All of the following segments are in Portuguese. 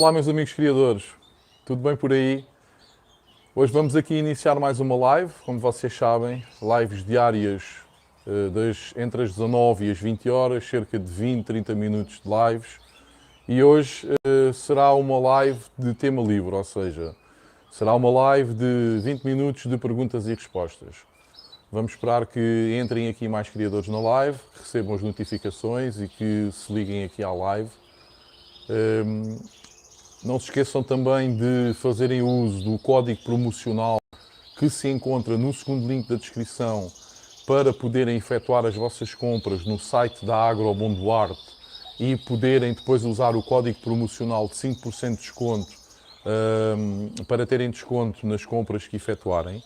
Olá, meus amigos criadores, tudo bem por aí? Hoje vamos aqui iniciar mais uma live, como vocês sabem, lives diárias entre as 19 e as 20 horas, cerca de 20, 30 minutos de lives. E hoje será uma live de tema livre, ou seja, será uma live de 20 minutos de perguntas e respostas. Vamos esperar que entrem aqui mais criadores na live, que recebam as notificações e que se liguem aqui à live. Não se esqueçam também de fazerem uso do código promocional que se encontra no segundo link da descrição para poderem efetuar as vossas compras no site da Agrobom Duarte e poderem depois usar o código promocional de 5% de desconto para terem desconto nas compras que efetuarem.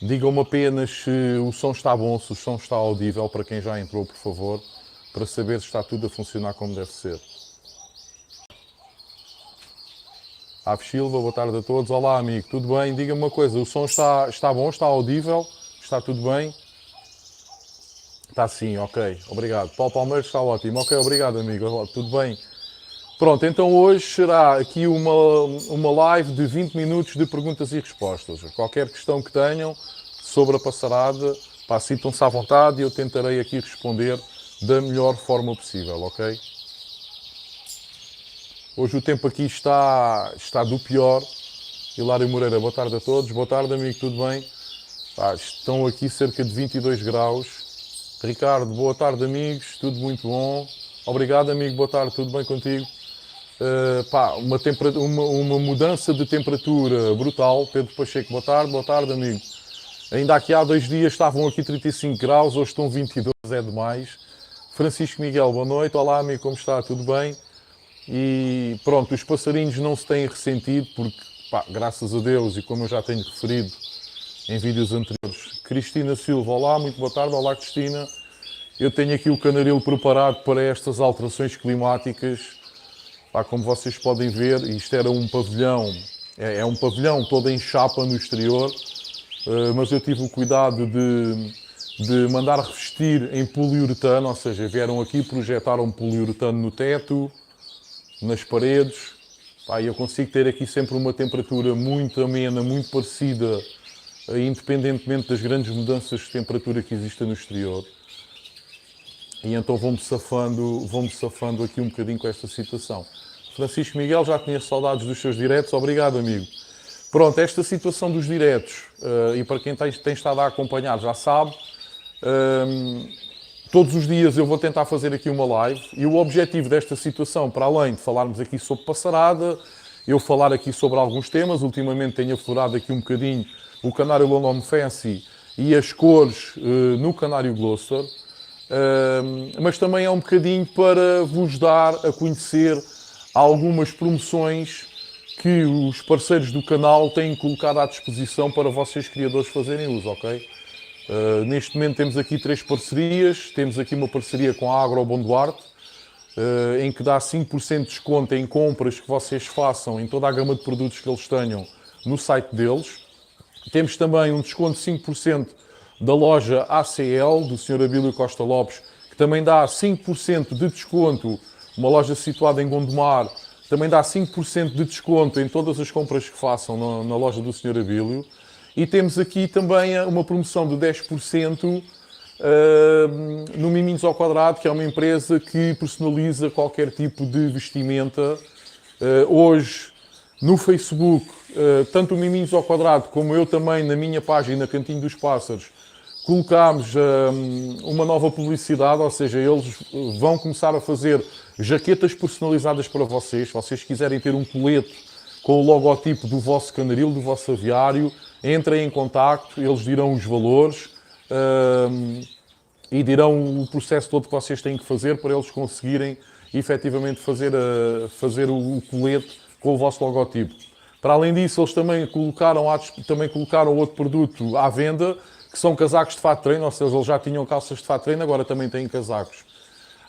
Digam-me apenas se o som está bom, se o som está audível, para quem já entrou, por favor, para saber se está tudo a funcionar como deve ser. Aves Silva, boa tarde a todos. Olá, amigo, tudo bem? Diga-me uma coisa, o som está bom, está audível? Está tudo bem? Está sim, ok, obrigado. Paulo Palmeiras está ótimo, ok, obrigado, amigo, tudo bem? Pronto, então hoje será aqui uma live de 20 minutos de perguntas e respostas. Qualquer questão que tenham sobre a passarada, sintam-se à vontade e eu tentarei aqui responder da melhor forma possível, ok? Hoje o tempo aqui está do pior. Hilário Moreira, boa tarde a todos. Boa tarde, amigo, tudo bem? Estão aqui cerca de 22 graus. Ricardo, boa tarde, amigos, tudo muito bom. Obrigado, amigo, boa tarde, tudo bem contigo? Uma mudança de temperatura brutal. Pedro Pacheco, boa tarde, amigo. Ainda aqui há 2 dias estavam aqui 35 graus, hoje estão 22, é demais. Francisco Miguel, boa noite. Olá, amigo, como está? Tudo bem? E pronto, os passarinhos não se têm ressentido porque, graças a Deus, e como eu já tenho referido em vídeos anteriores. Cristina Silva, olá, muito boa tarde. Olá, Cristina. Eu tenho aqui o canarilo preparado para estas alterações climáticas. Como vocês podem ver, isto era um pavilhão, é um pavilhão todo em chapa no exterior, mas eu tive o cuidado de mandar revestir em poliuretano, ou seja, vieram aqui, projetaram poliuretano no teto, nas paredes, e eu consigo ter aqui sempre uma temperatura muito amena, muito parecida, independentemente das grandes mudanças de temperatura que existem no exterior. E então vou-me safando aqui um bocadinho com esta situação. Francisco Miguel, já tinha saudades dos seus diretos, obrigado, amigo. Pronto, esta situação dos diretos, e para quem tem estado a acompanhar já sabe, todos os dias eu vou tentar fazer aqui uma live e o objetivo desta situação, para além de falarmos aqui sobre passarada, eu falar aqui sobre alguns temas, ultimamente tenho aflorado aqui um bocadinho o canário London Fancy e as cores no canário Gloucester, mas também é um bocadinho para vos dar a conhecer algumas promoções que os parceiros do canal têm colocado à disposição para vocês criadores fazerem uso, ok? Neste momento temos aqui 3 parcerias. Temos aqui uma parceria com a Agrobom Duarte, em que dá 5% de desconto em compras que vocês façam em toda a gama de produtos que eles tenham no site deles. Temos também um desconto de 5% da loja ACL, do Sr. Abílio Costa Lopes, que também dá 5% de desconto, uma loja situada em Gondomar, também dá 5% de desconto em todas as compras que façam na loja do Sr. Abílio. E temos aqui também uma promoção de 10% no Miminhos ao Quadrado, que é uma empresa que personaliza qualquer tipo de vestimenta. Hoje, no Facebook, tanto o Miminhos ao Quadrado como eu também na minha página Cantinho dos Pássaros, colocámos uma nova publicidade, ou seja, eles vão começar a fazer jaquetas personalizadas para vocês. Se vocês quiserem ter um colete com o logotipo do vosso canaril, do vosso aviário, entrem em contacto, eles dirão os valores e dirão o processo todo que vocês têm que fazer para eles conseguirem efetivamente fazer o colete com o vosso logotipo. Para além disso, eles também colocaram outro produto à venda, que são casacos de fato de treino, ou seja, eles já tinham calças de fato de treino, agora também têm casacos.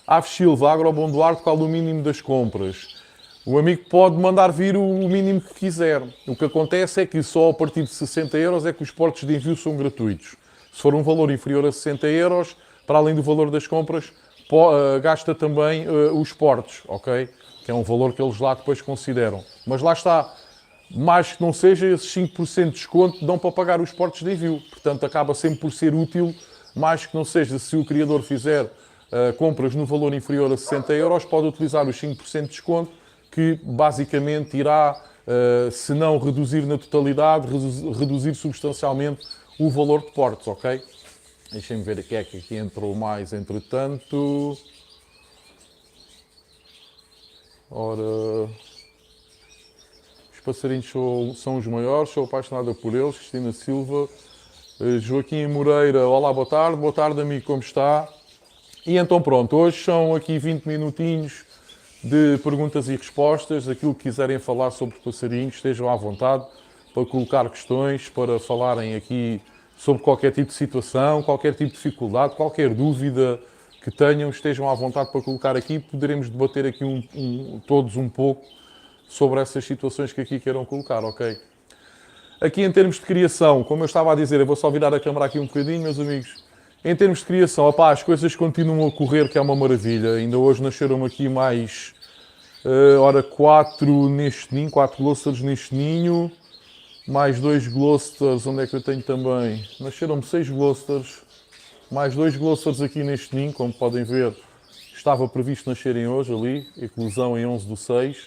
Aves Silva, Agrobom Duarte, qual o mínimo das compras? O amigo pode mandar vir o mínimo que quiser. O que acontece é que só a partir de 60 euros é que os portos de envio são gratuitos. Se for um valor inferior a 60 euros, para além do valor das compras, gasta também os portos, ok? que é um valor que eles lá depois consideram. Mas lá está, mais que não seja, esses 5% de desconto dão para pagar os portos de envio. Portanto, acaba sempre por ser útil, mais que não seja, se o criador fizer compras no valor inferior a 60 euros, pode utilizar os 5% de desconto, que basicamente irá, se não reduzir na totalidade, reduzir substancialmente o valor de portos, ok? Deixem-me ver o que é que aqui entrou mais, entretanto. Ora, os passarinhos são os maiores, sou apaixonada por eles. Cristina Silva, Joaquim Moreira, olá, boa tarde amigo, como está? E então pronto, hoje são aqui 20 minutinhos de perguntas e respostas. Aquilo que quiserem falar sobre passarinhos, estejam à vontade para colocar questões, para falarem aqui sobre qualquer tipo de situação, qualquer tipo de dificuldade, qualquer dúvida que tenham, estejam à vontade para colocar aqui. Poderemos debater aqui todos um pouco sobre essas situações que aqui queiram colocar, ok? Aqui em termos de criação, como eu estava a dizer, eu vou só virar a câmera aqui um bocadinho, meus amigos. Em termos de criação, opá, as coisas continuam a correr, que é uma maravilha. Ainda hoje nasceram aqui mais, 4 neste ninho, 4 glosters neste ninho. Mais 2 glosters, onde é que eu tenho também? Nasceram-me 6 glosters. Mais 2 glosters aqui neste ninho, como podem ver. Estava previsto nascerem hoje ali, eclosão em 11/6.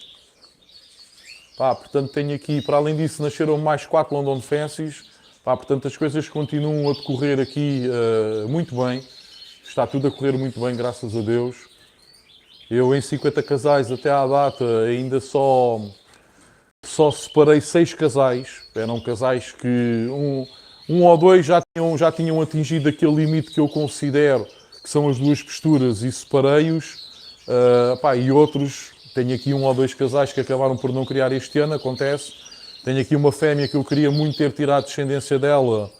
Portanto, tenho aqui, para além disso, nasceram mais 4 London Fancies. Portanto, as coisas continuam a decorrer aqui muito bem. Está tudo a correr muito bem, graças a Deus. Eu, em 50 casais, até à data, ainda só separei 6 casais. Eram casais que um ou dois já tinham atingido aquele limite que eu considero que são as 2 posturas e separei-os. E outros, tenho aqui 1 ou 2 casais que acabaram por não criar este ano, acontece. Tenho aqui uma fêmea que eu queria muito ter tirado descendência dela,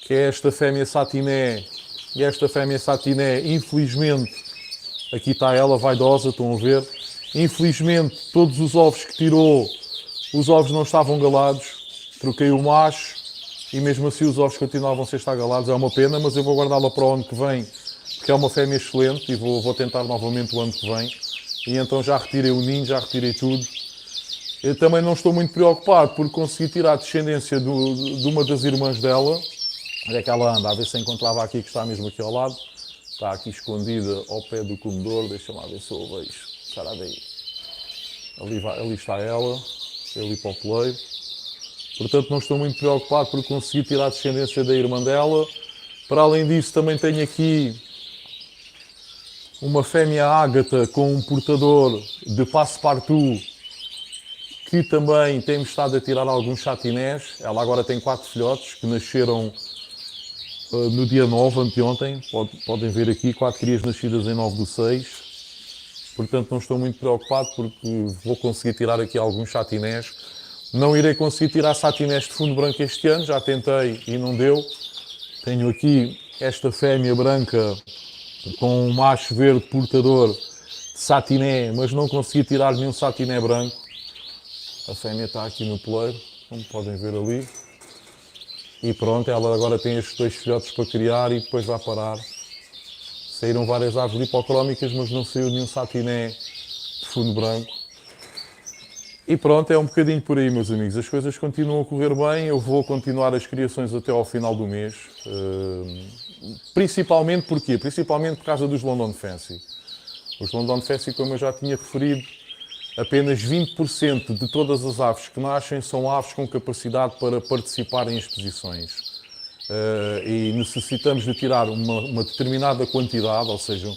que é esta fêmea Satiné. E esta fêmea Satiné, infelizmente, aqui está ela, vaidosa, estão a ver. Infelizmente, todos os ovos que tirou, os ovos não estavam galados. Troquei o macho e mesmo assim os ovos continuavam a estar galados. É uma pena, mas eu vou guardá-la para o ano que vem, porque é uma fêmea excelente e vou tentar novamente o ano que vem. E então já retirei o ninho, já retirei tudo. Eu também não estou muito preocupado por conseguir tirar a descendência de uma das irmãs dela. Onde é que ela anda? A ver se encontrava aqui, que está mesmo aqui ao lado. Está aqui escondida ao pé do comedor. Deixa-me lá ver se eu a vejo. Será daí? Ali está ela. Ali para o poleiro. Portanto, não estou muito preocupado por conseguir tirar a descendência da irmã dela. Para além disso, também tenho aqui uma fêmea ágata com um portador de Passepartout, que também temos estado a tirar alguns chatinés. Ela agora tem 4 filhotes que nasceram no dia 9, anteontem. Podem ver aqui, 4 crias nascidas em 9/6. Portanto, não estou muito preocupado porque vou conseguir tirar aqui alguns chatinés. Não irei conseguir tirar satinés de fundo branco este ano, já tentei e não deu. Tenho aqui esta fêmea branca com um macho verde portador de satiné, mas não consegui tirar nenhum satiné branco. A fêmea está aqui no poleiro, como podem ver ali. E pronto, ela agora tem estes 2 filhotes para criar e depois vai parar. Saíram várias aves lipocrómicas, mas não saiu nenhum satiné de fundo branco. E pronto, é um bocadinho por aí, meus amigos. As coisas continuam a correr bem, eu vou continuar as criações até ao final do mês. Principalmente porquê? Principalmente por causa dos London Fancy. Os London Fancy, como eu já tinha referido, apenas 20% de todas as aves que nascem são aves com capacidade para participar em exposições. E necessitamos de tirar uma determinada quantidade, ou seja,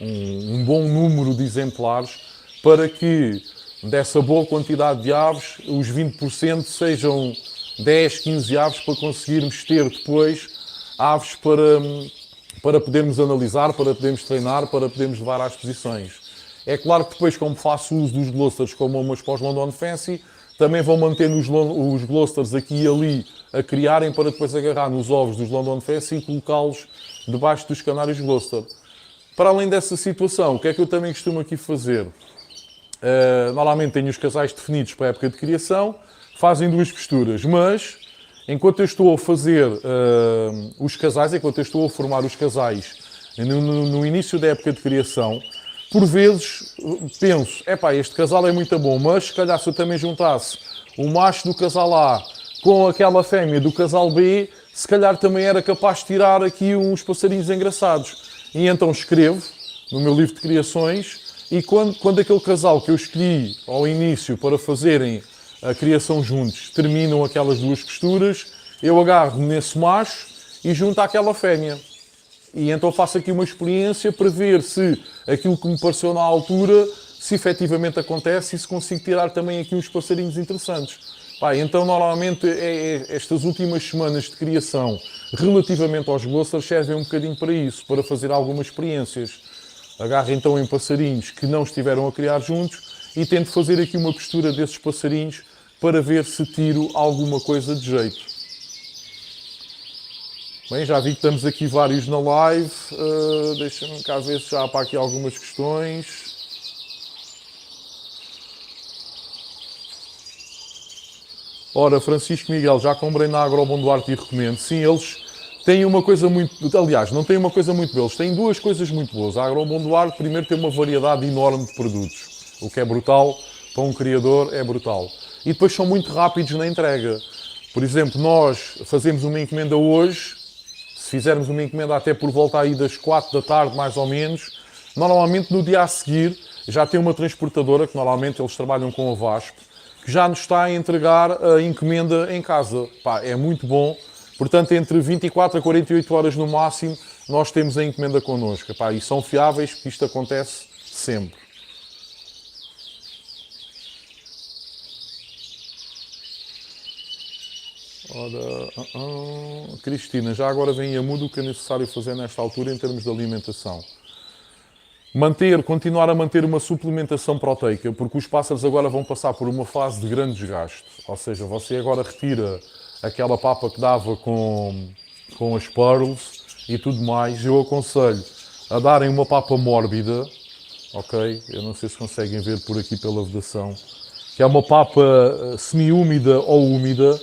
um bom número de exemplares, para que dessa boa quantidade de aves, os 20% sejam 10, 15 aves para conseguirmos ter depois aves para podermos analisar, para podermos treinar, para podermos levar às exposições. É claro que depois, como faço uso dos glosters como umas para os London Fancy, também vão mantendo os glosters aqui e ali a criarem para depois agarrar nos ovos dos London Fancy e colocá-los debaixo dos canários gloster. Para além dessa situação, o que é que eu também costumo aqui fazer? Normalmente tenho os casais definidos para a época de criação, fazem 2 posturas, mas enquanto eu estou a fazer os casais, enquanto eu estou a formar os casais no início da época de criação, por vezes penso, epá, este casal é muito bom, mas se calhar se eu também juntasse o macho do casal A com aquela fêmea do casal B, se calhar também era capaz de tirar aqui uns passarinhos engraçados. E então escrevo no meu livro de criações, e quando aquele casal que eu escolhi ao início para fazerem a criação juntos terminam aquelas duas costuras, eu agarro nesse macho e junto àquela fêmea. E então faço aqui uma experiência para ver se aquilo que me pareceu na altura, se efetivamente acontece e se consigo tirar também aqui uns passarinhos interessantes. Pá, então normalmente estas últimas semanas de criação relativamente aos glossars servem um bocadinho para isso, para fazer algumas experiências. Agarro então em passarinhos que não estiveram a criar juntos e tento fazer aqui uma costura desses passarinhos para ver se tiro alguma coisa de jeito. Bem, já vi que estamos aqui vários na live. Deixa-me cá ver se já há para aqui algumas questões. Ora, Francisco Miguel, já comprei na Agrobom Duarte e recomendo. Sim, eles têm uma coisa muito... Aliás, não têm uma coisa muito boa. Eles têm duas coisas muito boas. A Agrobom Duarte, primeiro, tem uma variedade enorme de produtos. O que é brutal, para um criador, é brutal. E depois são muito rápidos na entrega. Por exemplo, nós fazemos uma encomenda hoje. Se fizermos uma encomenda até por volta aí das 4 da tarde, mais ou menos, normalmente no dia a seguir já tem uma transportadora, que normalmente eles trabalham com a VASP, que já nos está a entregar a encomenda em casa. Pá, é muito bom. Portanto, entre 24 a 48 horas no máximo, nós temos a encomenda connosco. Pá, e são fiáveis, porque isto acontece sempre. Ora, Cristina, já agora vem a mudo o que é necessário fazer nesta altura em termos de alimentação. Continuar a manter uma suplementação proteica, porque os pássaros agora vão passar por uma fase de grande desgaste. Ou seja, você agora retira aquela papa que dava com as pearls e tudo mais. Eu aconselho a darem uma papa mórbida, ok? Eu não sei se conseguem ver por aqui pela vedação, que é uma papa semi-úmida ou úmida.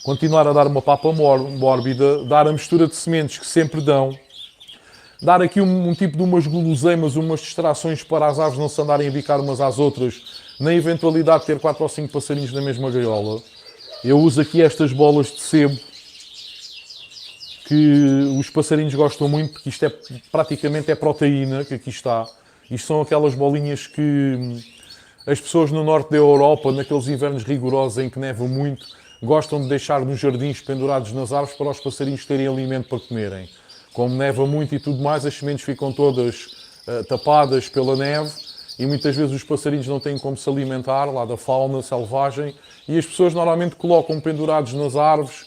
Continuar a dar uma papa mórbida, dar a mistura de sementes que sempre dão, dar aqui um tipo de umas guloseimas, umas distrações para as aves não se andarem a bicar umas às outras, na eventualidade de ter 4 ou 5 passarinhos na mesma gaiola. Eu uso aqui estas bolas de sebo, que os passarinhos gostam muito, porque isto praticamente é proteína, que aqui está. Isto são aquelas bolinhas que as pessoas no norte da Europa, naqueles invernos rigorosos em que neva muito, gostam de deixar nos jardins pendurados nas árvores para os passarinhos terem alimento para comerem. Como neva muito e tudo mais, as sementes ficam todas tapadas pela neve e muitas vezes os passarinhos não têm como se alimentar lá da fauna selvagem e as pessoas normalmente colocam pendurados nas árvores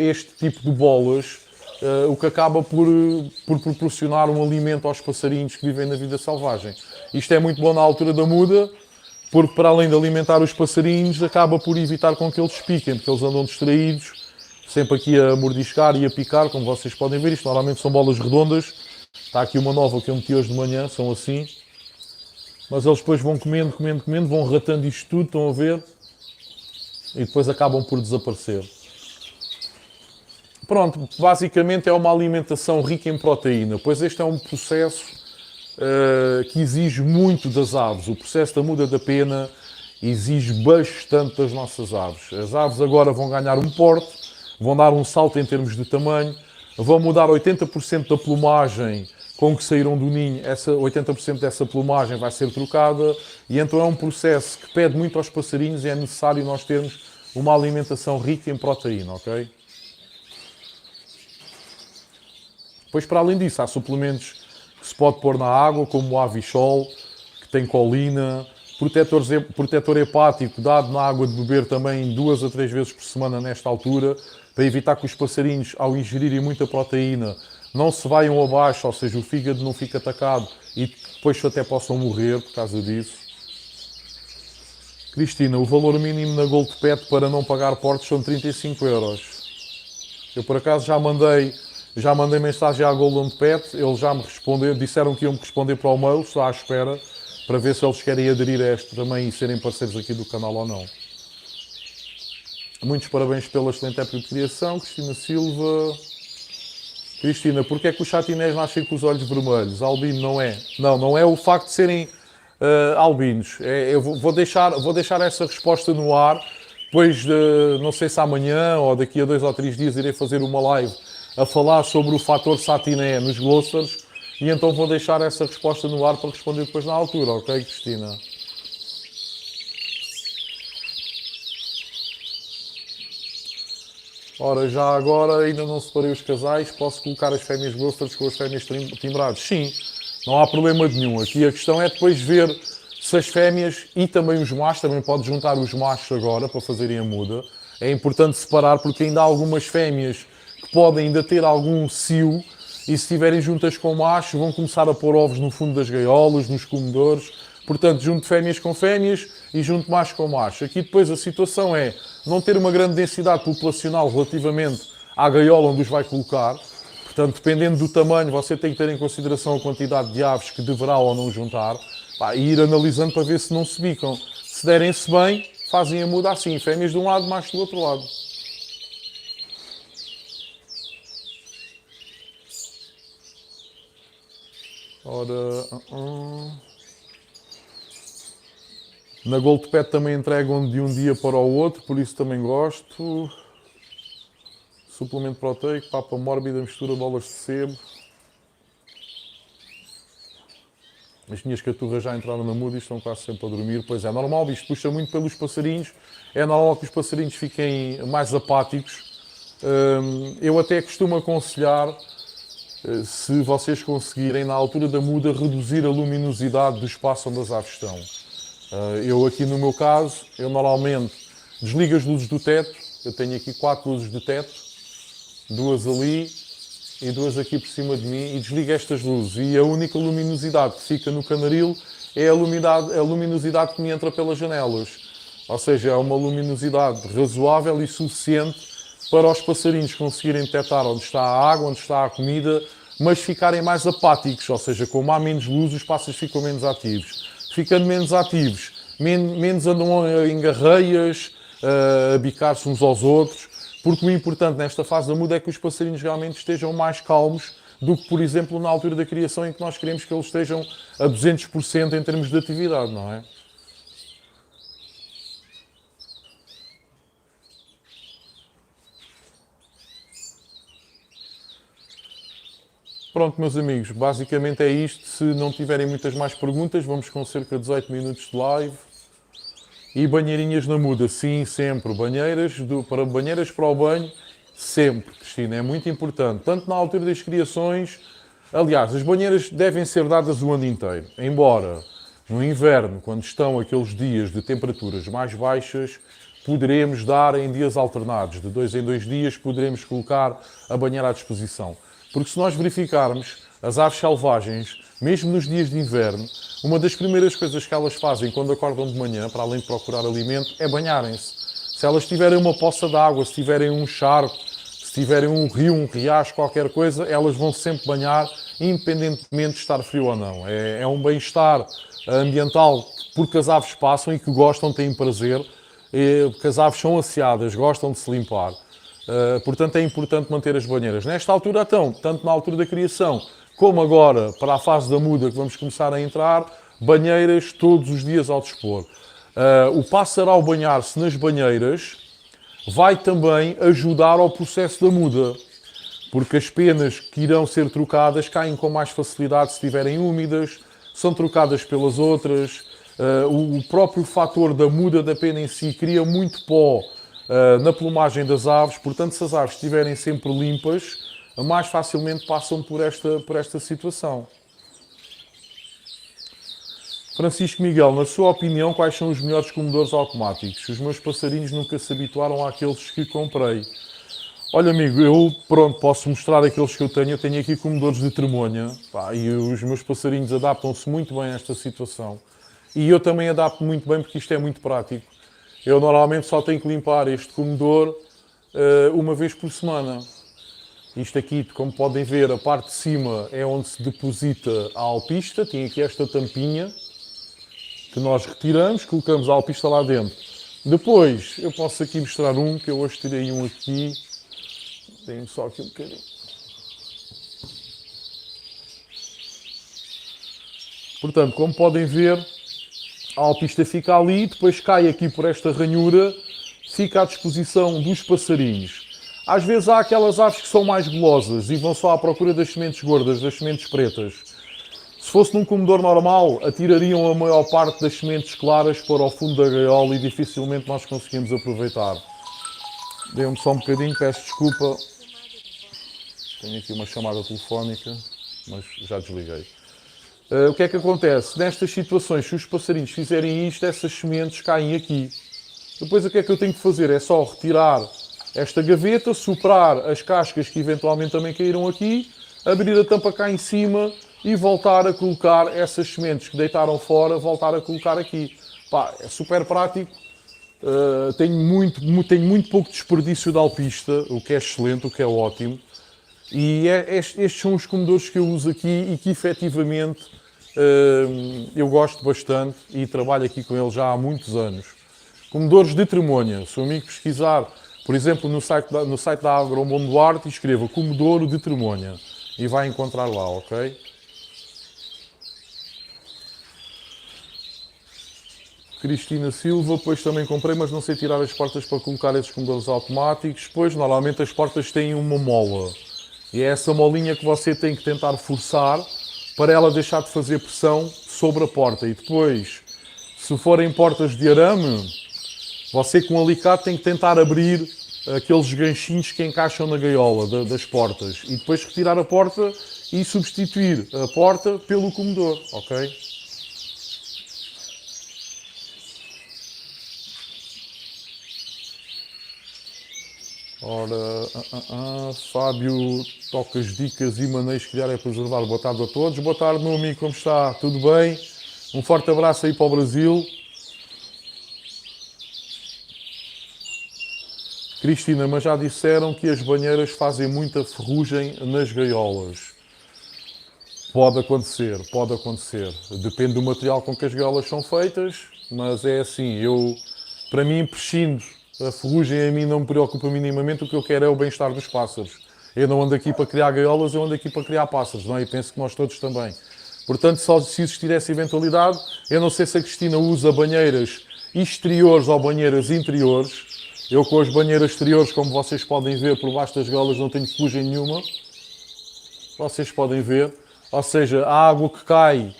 este tipo de bolas, o que acaba por proporcionar um alimento aos passarinhos que vivem na vida selvagem. Isto é muito bom na altura da muda, porque para além de alimentar os passarinhos, acaba por evitar com que eles se piquem, porque eles andam distraídos, sempre aqui a mordiscar e a picar, como vocês podem ver. Isto normalmente são bolas redondas. Está aqui uma nova que eu meti hoje de manhã, são assim. Mas eles depois vão comendo, vão ratando isto tudo, estão a ver? E depois acabam por desaparecer. Pronto, basicamente é uma alimentação rica em proteína, pois este é um processo que exige muito das aves. O processo da muda da pena exige bastante das nossas aves. As aves agora vão ganhar um porte, vão dar um salto em termos de tamanho, vão mudar 80% da plumagem com que saíram do ninho, 80% dessa plumagem vai ser trocada e então é um processo que pede muito aos passarinhos e é necessário nós termos uma alimentação rica em proteína, ok? Depois, para além disso, há suplementos que se pode pôr na água, como o Avisol, que tem colina, protetor hepático dado na água de beber também 2 a 3 vezes por semana nesta altura, para evitar que os passarinhos, ao ingerirem muita proteína, não se vaiam abaixo, ou seja, o fígado não fica atacado e depois até possam morrer por causa disso. Cristina, o valor mínimo na Gold Pet para não pagar portos são 35 euros. Eu, por acaso, já mandei mensagem à Golden Pet, eles já me responderam, disseram que iam me responder para o mail, estou à espera, para ver se eles querem aderir a este também e serem parceiros aqui do canal ou não. Muitos parabéns pela excelente época de criação, Cristina Silva. Cristina, porquê é que os chatinés nascem com os olhos vermelhos? Albino não é. Não, não é o facto de serem albinos. Eu vou deixar essa resposta no ar. Depois, não sei se amanhã ou daqui a 2 ou 3 dias irei fazer uma live a falar sobre o fator satiné nos glossars. E então vou deixar essa resposta no ar para responder depois na altura, ok, Cristina? Ora, já agora ainda não separei os casais, posso colocar as fêmeas glossars com as fêmeas timbradas? Sim, não há problema nenhum. Aqui a questão é depois ver se as fêmeas e também os machos, também pode juntar os machos agora para fazerem a muda. É importante separar porque ainda há algumas fêmeas que podem ainda ter algum cio e se estiverem juntas com machos vão começar a pôr ovos no fundo das gaiolas, nos comedores. Portanto, junto fêmeas com fêmeas e junto machos com machos. Aqui depois a situação é não ter uma grande densidade populacional relativamente à gaiola onde os vai colocar. Portanto, dependendo do tamanho, você tem que ter em consideração a quantidade de aves que deverá ou não juntar. E ir analisando para ver se não se bicam. Se derem-se bem, fazem a muda assim. Fêmeas de um lado, machos do outro lado. Ora... Na Gold Pet também entregam de um dia para o outro, por isso também gosto. Suplemento proteico, papa mórbida, mistura bolas de sebo. As minhas caturras já entraram na muda e estão quase sempre a dormir. Pois é, normal, isto puxa muito pelos passarinhos. É normal que os passarinhos fiquem mais apáticos. Eu até costumo aconselhar, se vocês conseguirem, na altura da muda, reduzir a luminosidade do espaço onde as aves estão. Eu aqui no meu caso, eu normalmente desligo as luzes do teto. Eu tenho aqui 4 luzes de teto, 2 ali e 2 aqui por cima de mim, e desligo estas luzes. E a única luminosidade que fica no canaril é a luminosidade que me entra pelas janelas. Ou seja, é uma luminosidade razoável e suficiente para os passarinhos conseguirem detectar onde está a água, onde está a comida, mas ficarem mais apáticos. Ou seja, como há menos luz, os pássaros ficam menos ativos. Ficando menos ativos, menos andam em garreias, a bicar-se uns aos outros, porque o importante nesta fase da muda é que os passarinhos realmente estejam mais calmos do que, por exemplo, na altura da criação em que nós queremos que eles estejam a 200% em termos de atividade, não é? Pronto, meus amigos, basicamente é isto. Se não tiverem muitas mais perguntas, vamos com cerca de 18 minutos de live. E banheirinhas na muda, sim, sempre. Banheiras para o banho, sempre, Cristina, é muito importante. Tanto na altura das criações, aliás, as banheiras devem ser dadas o ano inteiro. Embora, no inverno, quando estão aqueles dias de temperaturas mais baixas, poderemos dar em dias alternados. De 2 em 2 dias, poderemos colocar a banheira à disposição. Porque se nós verificarmos, as aves selvagens, mesmo nos dias de inverno, uma das primeiras coisas que elas fazem quando acordam de manhã, para além de procurar alimento, é banharem-se. Se elas tiverem uma poça de água, se tiverem um charco, se tiverem um rio, um riacho, qualquer coisa, elas vão sempre banhar, independentemente de estar frio ou não. É um bem-estar ambiental porque as aves passam e que gostam, têm prazer, porque as aves são asseadas, gostam de se limpar. Portanto, é importante manter as banheiras. Nesta altura, então, tanto na altura da criação, como agora, para a fase da muda que vamos começar a entrar, banheiras todos os dias ao dispor. O pássaro, ao banhar-se nas banheiras, vai também ajudar ao processo da muda, porque as penas que irão ser trocadas caem com mais facilidade se estiverem úmidas, são trocadas pelas outras. O próprio fator da muda da pena em si cria muito pó na plumagem das aves, portanto, se as aves estiverem sempre limpas, mais facilmente passam por esta situação. Francisco Miguel, na sua opinião, quais são os melhores comedores automáticos? Os meus passarinhos nunca se habituaram àqueles que comprei. Olha, amigo, eu posso mostrar aqueles que eu tenho. Eu tenho aqui comedores de tremonha, e os meus passarinhos adaptam-se muito bem a esta situação. E eu também adapto muito bem porque isto é muito prático. Eu normalmente só tenho que limpar este comedor uma vez por semana. Isto aqui, como podem ver, a parte de cima é onde se deposita a alpista. Tem aqui esta tampinha que nós retiramos, colocamos a alpista lá dentro. Depois, eu posso aqui mostrar um, que eu hoje tirei um aqui. Tenho só aqui um bocadinho. Portanto, como podem ver, a alpista fica ali, depois cai aqui por esta ranhura, fica à disposição dos passarinhos. Às vezes há aquelas aves que são mais golosas e vão só à procura das sementes gordas, das sementes pretas. Se fosse num comedor normal, atirariam a maior parte das sementes claras para o fundo da gaiola e dificilmente nós conseguimos aproveitar. Dê-me só um bocadinho, peço desculpa. Tenho aqui uma chamada telefónica, mas já desliguei. O que é que acontece? Nestas situações, se os passarinhos fizerem isto, essas sementes caem aqui. Depois o que é que eu tenho que fazer? É só retirar esta gaveta, soprar as cascas que eventualmente também caíram aqui, abrir a tampa cá em cima e voltar a colocar essas sementes que deitaram fora, voltar a colocar aqui. Pá, é super prático. Tenho muito pouco desperdício de alpista, o que é excelente, o que é ótimo. E estes são os comedores que eu uso aqui e que efetivamente eu gosto bastante e trabalho aqui com eles já há muitos anos. Comedores de tremonha. Se o amigo pesquisar, por exemplo, no site da Agrobom Duarte, escreva comedouro de tremonha e vai encontrar lá, ok? Cristina Silva, pois também comprei, mas não sei tirar as portas para colocar esses comedores automáticos. Pois, normalmente as portas têm uma mola. E é essa molinha que você tem que tentar forçar para ela deixar de fazer pressão sobre a porta. E depois, se forem portas de arame, você com um alicate tem que tentar abrir aqueles ganchinhos que encaixam na gaiola das portas. E depois retirar a porta e substituir a porta pelo comedor, ok? Ora, Fábio, tocas dicas e maneiras de criar é preservar. Boa tarde a todos. Boa tarde, meu amigo, como está? Tudo bem? Um forte abraço aí para o Brasil. Cristina, mas já disseram que as banheiras fazem muita ferrugem nas gaiolas. Pode acontecer, pode acontecer. Depende do material com que as gaiolas são feitas, mas é assim, para mim, prescindo. A ferrugem a mim não me preocupa minimamente, o que eu quero é o bem-estar dos pássaros. Eu não ando aqui para criar gaiolas, eu ando aqui para criar pássaros, não é? E penso que nós todos também. Portanto, só se existir essa eventualidade, eu não sei se a Cristina usa banheiras exteriores ou banheiras interiores. Eu com as banheiras exteriores, como vocês podem ver, por baixo das gaiolas não tenho ferrugem nenhuma. Vocês podem ver. Ou seja, a água que cai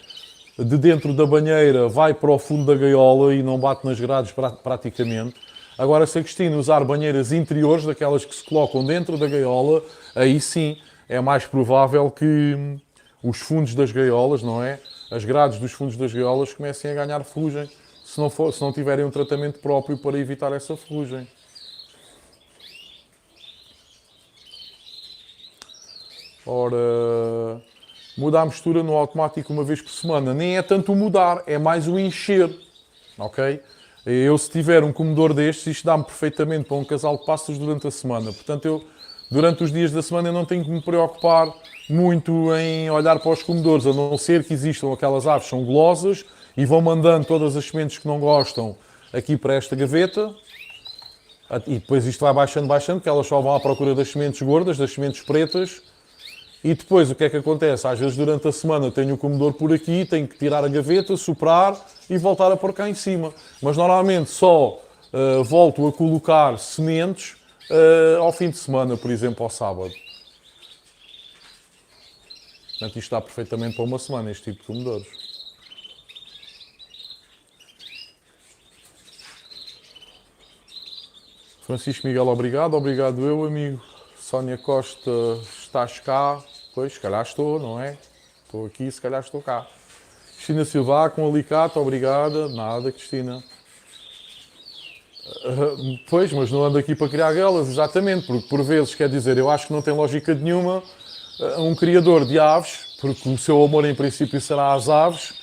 de dentro da banheira vai para o fundo da gaiola e não bate nas grades praticamente. Agora, se a Cristina usar banheiras interiores, daquelas que se colocam dentro da gaiola, aí sim é mais provável que os fundos das gaiolas, não é? As grades dos fundos das gaiolas comecem a ganhar ferrugem, se não tiverem um tratamento próprio para evitar essa ferrugem. Ora, muda a mistura no automático uma vez por semana. Nem é tanto o mudar, é mais o encher, ok? Eu, se tiver um comedor destes, isto dá-me perfeitamente para um casal de pássaros durante a semana. Portanto, durante os dias da semana, eu não tenho que me preocupar muito em olhar para os comedores, a não ser que existam aquelas aves que são golosas e vão mandando todas as sementes que não gostam aqui para esta gaveta. E depois isto vai baixando, porque elas só vão à procura das sementes gordas, das sementes pretas. E depois o que é que acontece? Às vezes durante a semana tenho o comedor por aqui, tenho que tirar a gaveta, soprar e voltar a pôr cá em cima. Mas normalmente só volto a colocar sementes ao fim de semana, por exemplo, ao sábado. Portanto, isto dá perfeitamente para uma semana, este tipo de comedores. Francisco Miguel, obrigado. Obrigado eu, amigo. Sónia Costa, estás cá? Pois, se calhar estou, não é? Estou aqui, se calhar estou cá. Cristina Silva, com alicate, obrigada. Nada, Cristina. Pois, mas não ando aqui para criar gaiolas, exatamente, porque por vezes, quer dizer, eu acho que não tem lógica nenhuma um criador de aves, porque o seu amor em princípio será às aves,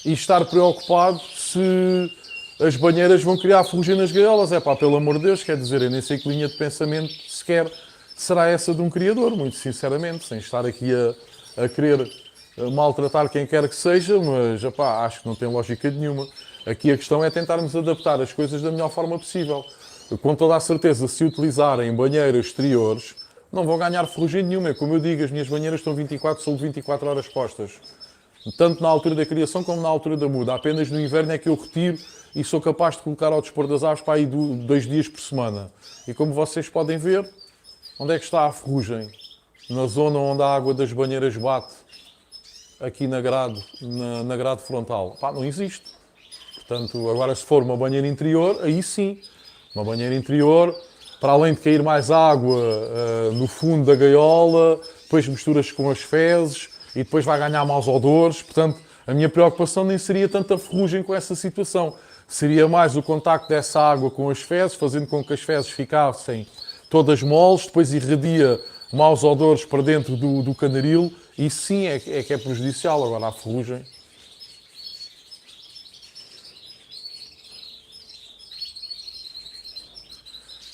e estar preocupado se as banheiras vão criar ferrugem nas gaiolas. É pá, pelo amor de Deus, quer dizer, eu nem sei que linha de pensamento sequer será essa de um criador, muito sinceramente, sem estar aqui a querer maltratar quem quer que seja, mas epá, acho que não tem lógica nenhuma. Aqui a questão é tentarmos adaptar as coisas da melhor forma possível. Com toda a certeza, se utilizarem banheiras exteriores, não vão ganhar ferrugem nenhuma. Como eu digo, as minhas banheiras estão 24 sobre 24 horas postas. tanto na altura da criação como na altura da muda. Apenas no inverno é que eu retiro e sou capaz de colocar ao dispor das aves para aí 2 dias por semana. E como vocês podem ver, onde é que está a ferrugem? Na zona onde a água das banheiras bate, aqui na grade frontal. Pá, não existe. Portanto, agora se for uma banheira interior, aí sim. Uma banheira interior, para além de cair mais água no fundo da gaiola, depois misturas com as fezes e depois vai ganhar maus odores. Portanto, a minha preocupação nem seria tanto a ferrugem com essa situação. Seria mais o contacto dessa água com as fezes, fazendo com que as fezes ficassem todas moles, depois irradia maus odores para dentro do canaril, e sim é que é prejudicial. Agora a ferrugem.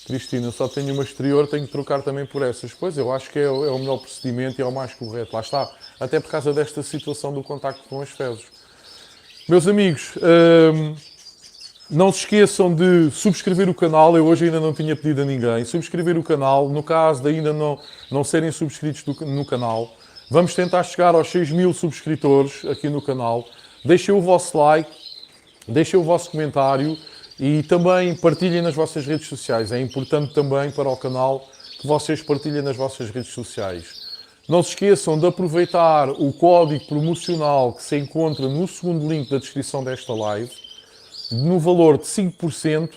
Cristina, só tenho uma exterior, tenho que trocar também por essas. Pois, eu acho que é o melhor procedimento e é o mais correto. Lá está, até por causa desta situação do contacto com as fezes. Meus amigos, não se esqueçam de subscrever o canal. Eu hoje ainda não tinha pedido a ninguém. Subscrever o canal, no caso de ainda não serem subscritos no canal. Vamos tentar chegar aos 6.000 subscritores aqui no canal. Deixem o vosso like, deixem o vosso comentário e também partilhem nas vossas redes sociais. É importante também para o canal que vocês partilhem nas vossas redes sociais. Não se esqueçam de aproveitar o código promocional que se encontra no segundo link da descrição desta live, no valor de 5%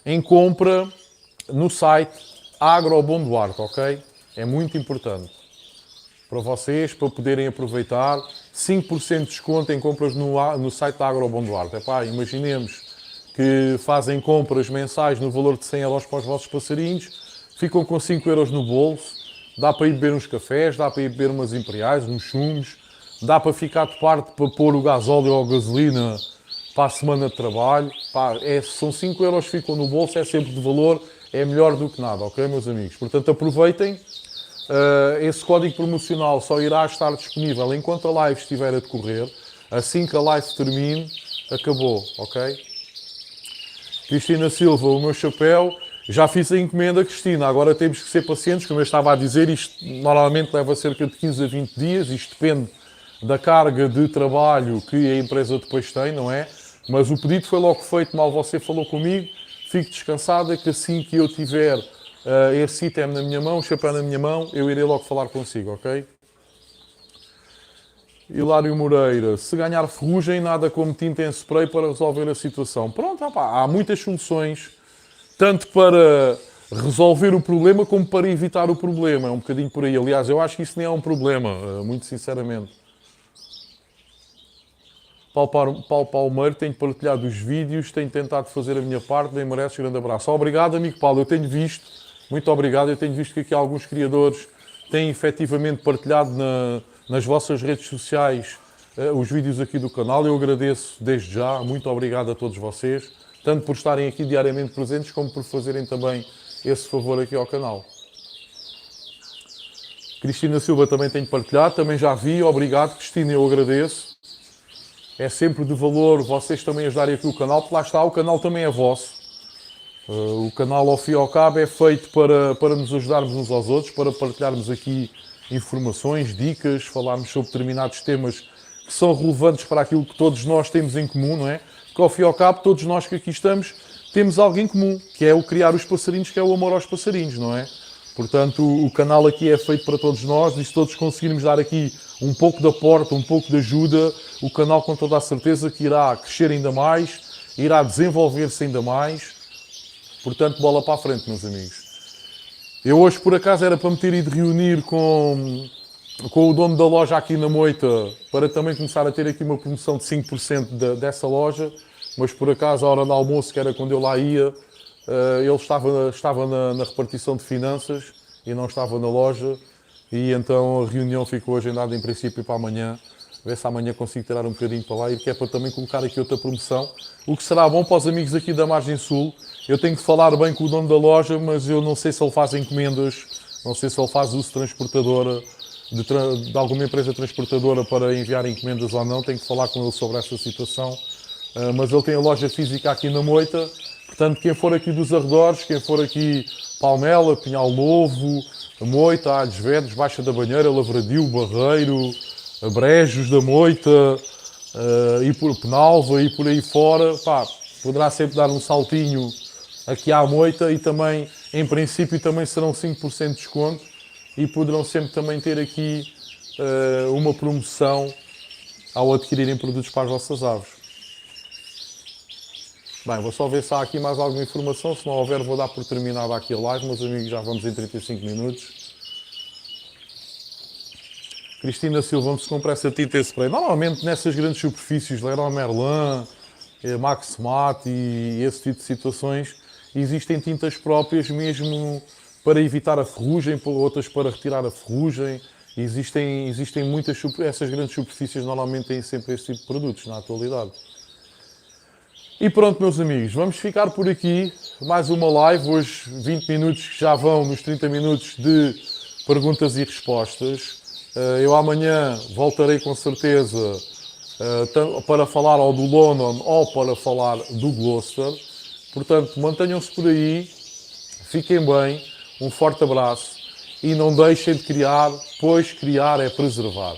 em compra no site Agrobom Duarte, ok? É muito importante para vocês, para poderem aproveitar. 5% de desconto em compras no site da Agrobom Duarte. Epá, imaginemos que fazem compras mensais no valor de 100 euros para os vossos passarinhos, ficam com 5 euros no bolso, dá para ir beber uns cafés, dá para ir beber umas imperiais, uns chumos, dá para ficar de parte para pôr o gasóleo ou a gasolina para a semana de trabalho. Pá, são 5 euros que ficam no bolso, é sempre de valor, é melhor do que nada, ok, meus amigos? Portanto, aproveitem. Esse código promocional só irá estar disponível enquanto a live estiver a decorrer. Assim que a live termine, acabou, ok? Cristina Silva, o meu chapéu. Já fiz a encomenda, Cristina. Agora temos que ser pacientes, como eu estava a dizer. Isto normalmente leva cerca de 15 a 20 dias. Isto depende da carga de trabalho que a empresa depois tem, não é? Mas o pedido foi logo feito, mal você falou comigo. Fique descansada que assim que eu tiver esse item na minha mão, o chapéu na minha mão, eu irei logo falar consigo, ok? Hilário Moreira, se ganhar ferrugem, nada como tinta em spray para resolver a situação. Pronto, opa, há muitas soluções, tanto para resolver o problema como para evitar o problema. É um bocadinho por aí. Aliás, eu acho que isso nem é um problema, muito sinceramente. Paulo Palmeiro, tenho partilhado os vídeos, tenho tentado fazer a minha parte, bem mereces, grande abraço. Obrigado, amigo Paulo, eu tenho visto, muito obrigado, eu tenho visto que aqui alguns criadores têm efetivamente partilhado nas vossas redes sociais os vídeos aqui do canal. Eu agradeço desde já, muito obrigado a todos vocês, tanto por estarem aqui diariamente presentes, como por fazerem também esse favor aqui ao canal. Cristina Silva também tenho partilhado, também já vi, obrigado Cristina, eu agradeço. É sempre de valor vocês também ajudarem aqui o canal, porque lá está, o canal também é vosso. O canal, ao fim e ao cabo, é feito para nos ajudarmos uns aos outros, para partilharmos aqui informações, dicas, falarmos sobre determinados temas que são relevantes para aquilo que todos nós temos em comum, não é? Porque, ao fim e ao cabo, todos nós que aqui estamos temos algo em comum, que é o criar os passarinhos, que é o amor aos passarinhos, não é? Portanto, o canal aqui é feito para todos nós e se todos conseguirmos dar aqui um pouco de aporte, um pouco de ajuda, o canal com toda a certeza que irá crescer ainda mais, irá desenvolver-se ainda mais. Portanto, bola para a frente, meus amigos. Eu hoje, por acaso, era para me ter ido reunir com o dono da loja aqui na Moita, para também começar a ter aqui uma promoção de 5% dessa loja, mas por acaso, à hora do almoço, que era quando eu lá ia, ele estava na repartição de finanças e não estava na loja, e então a reunião ficou agendada em princípio para amanhã. Ver se amanhã consigo tirar um bocadinho para lá e que é para também colocar aqui outra promoção, o que será bom para os amigos aqui da Margem Sul. Eu tenho que falar bem com o dono da loja, mas eu não sei se ele faz encomendas, não sei se ele faz uso de transportadora, de alguma empresa transportadora para enviar encomendas ou não, tenho que falar com ele sobre essa situação. Mas ele tem a loja física aqui na Moita, portanto quem for aqui dos arredores, quem for aqui Palmela, Pinhal Novo, Moita, Alhes Vedros, Baixa da Banheira, Lavradio, Barreiro, Brejos da Moita, e por Penalva e por aí fora, pá, poderá sempre dar um saltinho aqui à Moita e também, em princípio, também serão 5% de desconto e poderão sempre também ter aqui uma promoção ao adquirirem produtos para as vossas aves. Bem, vou só ver se há aqui mais alguma informação, se não houver vou dar por terminada aqui a live, meus amigos, já vamos em 35 minutos. Cristina Silva, vamos comprar essa tinta e spray. Normalmente nessas grandes superfícies, Leroy Merlin, Maximat e esse tipo de situações, existem tintas próprias mesmo para evitar a ferrugem, outras para retirar a ferrugem. Existem muitas, essas grandes superfícies normalmente têm sempre esse tipo de produtos na atualidade. E pronto, meus amigos, vamos ficar por aqui. Mais uma live, hoje 20 minutos que já vão nos 30 minutos de perguntas e respostas. Eu amanhã voltarei com certeza para falar ou do London ou para falar do Gloucester. Portanto, mantenham-se por aí, fiquem bem, um forte abraço e não deixem de criar, pois criar é preservar.